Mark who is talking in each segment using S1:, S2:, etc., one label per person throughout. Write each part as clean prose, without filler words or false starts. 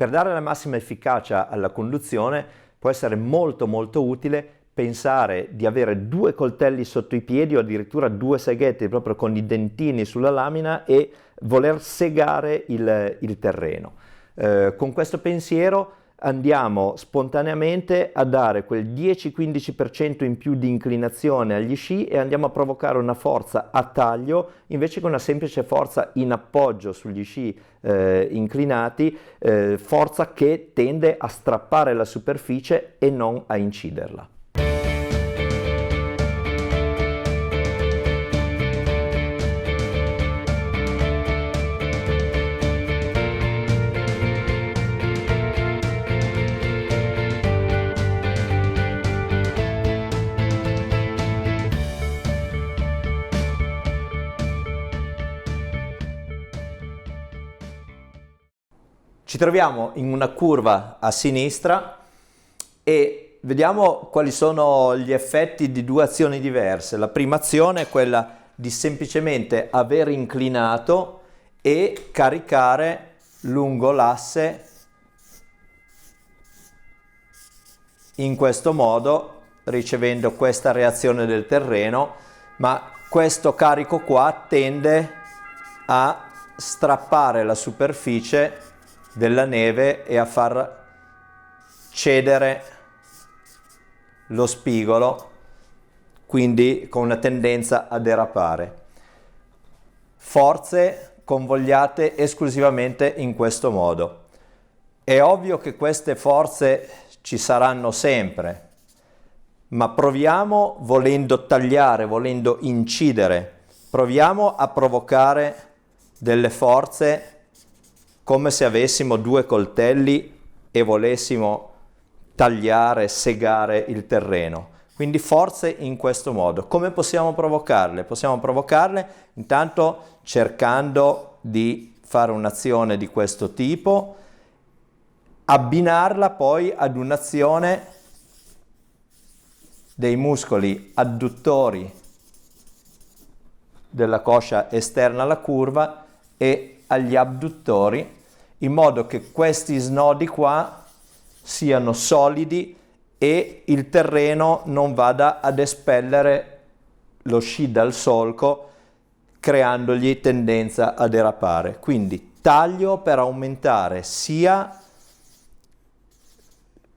S1: Per dare la massima efficacia alla conduzione può essere molto utile pensare di avere 2 coltelli sotto i piedi o addirittura 2 seghetti proprio con i dentini sulla lamina e voler segare il terreno. Con questo pensiero andiamo spontaneamente a dare quel 10-15% in più di inclinazione agli sci e andiamo a provocare una forza a taglio invece che una semplice forza in appoggio sugli sci inclinati, forza che tende a strappare la superficie e non a inciderla. Ci troviamo in una curva a sinistra e vediamo quali sono gli effetti di 2 azioni diverse. La prima azione è quella di semplicemente aver inclinato e caricare lungo l'asse in questo modo, ricevendo questa reazione del terreno, ma questo carico qua tende a strappare la superficie della neve e a far cedere lo spigolo, quindi con una tendenza a derapare. Forze convogliate esclusivamente in questo modo. È ovvio che queste forze ci saranno sempre, ma proviamo, volendo tagliare, volendo incidere, proviamo a provocare delle forze come se avessimo 2 coltelli e volessimo tagliare, segare il terreno. Quindi forze in questo modo. Come possiamo provocarle? Possiamo provocarle intanto cercando di fare un'azione di questo tipo, abbinarla poi ad un'azione dei muscoli adduttori della coscia esterna alla curva e agli abduttori, in modo che questi snodi qua siano solidi e il terreno non vada ad espellere lo sci dal solco, creandogli tendenza a derapare. Quindi taglio per aumentare sia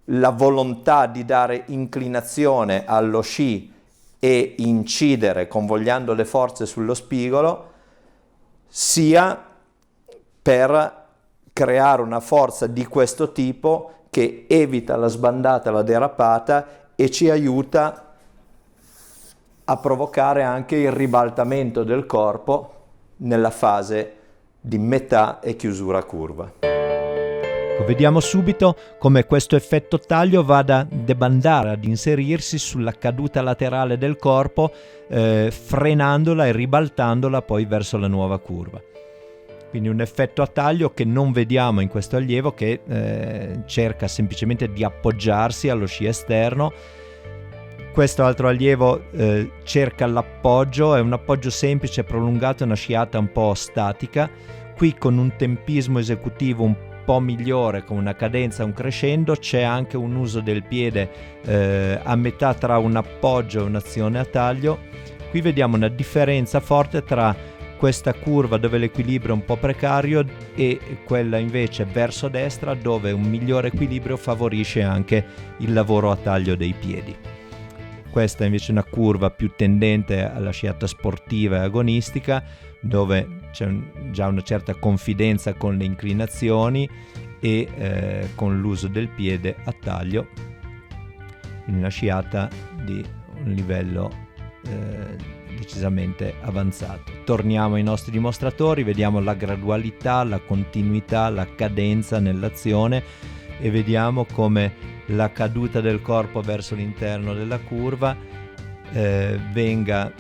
S1: la volontà di dare inclinazione allo sci e incidere convogliando le forze sullo spigolo, sia per creare una forza di questo tipo che evita la sbandata, la derapata e ci aiuta a provocare anche il ribaltamento del corpo nella fase di metà e chiusura curva.
S2: Vediamo subito come questo effetto taglio vada a debandare, ad inserirsi sulla caduta laterale del corpo, frenandola e ribaltandola poi verso la nuova curva. Quindi un effetto a taglio che non vediamo in questo allievo, che cerca semplicemente di appoggiarsi allo sci esterno. Questo altro allievo cerca l'appoggio, è un appoggio semplice, prolungato, è una sciata un po' statica. Qui con un tempismo esecutivo un po' migliore, con una cadenza, un crescendo, c'è anche un uso del piede a metà tra un appoggio e un'azione a taglio. Qui vediamo una differenza forte tra questa curva dove l'equilibrio è un po' precario e quella invece verso destra dove un migliore equilibrio favorisce anche il lavoro a taglio dei piedi. Questa è invece una curva più tendente alla sciata sportiva e agonistica, dove c'è già una certa confidenza con le inclinazioni e con l'uso del piede a taglio, in una sciata di un livello decisamente avanzato. Torniamo ai nostri dimostratori, vediamo la gradualità, la continuità, la cadenza nell'azione e vediamo come la caduta del corpo verso l'interno della curva venga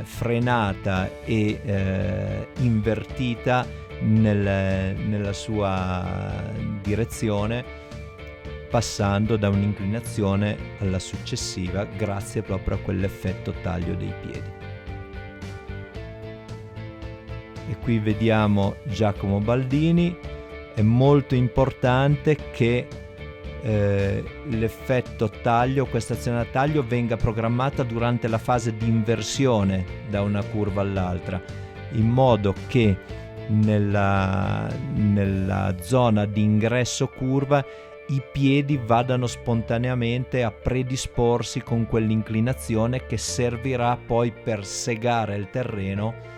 S2: frenata e invertita nella sua direzione, passando da un'inclinazione alla successiva grazie proprio a quell'effetto taglio dei piedi. E qui vediamo Giacomo Baldini è molto importante che l'effetto taglio, questa azione a taglio, venga programmata durante la fase di inversione da una curva all'altra, in modo che nella zona di ingresso curva i piedi vadano spontaneamente a predisporsi con quell'inclinazione che servirà poi per segare il terreno.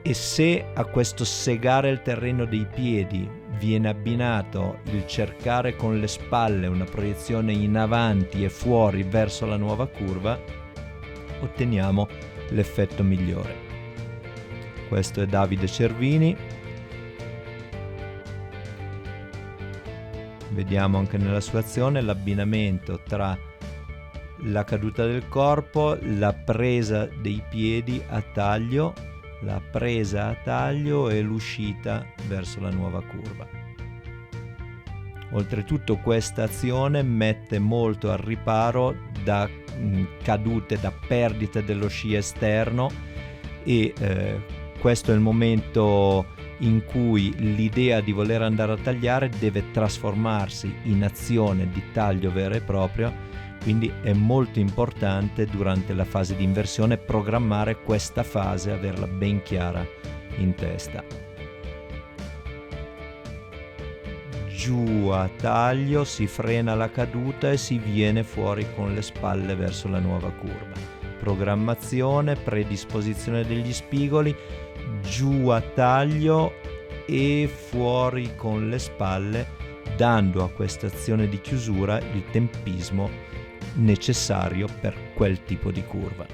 S2: E se a questo segare il terreno dei piedi viene abbinato il cercare con le spalle una proiezione in avanti e fuori verso la nuova curva, otteniamo l'effetto migliore. Questo è Davide Cervini. Vediamo anche nella sua azione l'abbinamento tra la caduta del corpo, la presa dei piedi a taglio, la presa a taglio e l'uscita verso la nuova curva. Oltretutto questa azione mette molto al riparo da cadute, da perdite dello sci esterno, e questo è il momento in cui l'idea di voler andare a tagliare deve trasformarsi in azione di taglio vero e proprio. Quindi è molto importante durante la fase di inversione programmare questa fase, averla ben chiara in testa. Giù a taglio, si frena la caduta e si viene fuori con le spalle verso la nuova curva. Programmazione, predisposizione degli spigoli, giù a taglio e fuori con le spalle, dando a questa azione di chiusura il tempismo necessario per quel tipo di curva.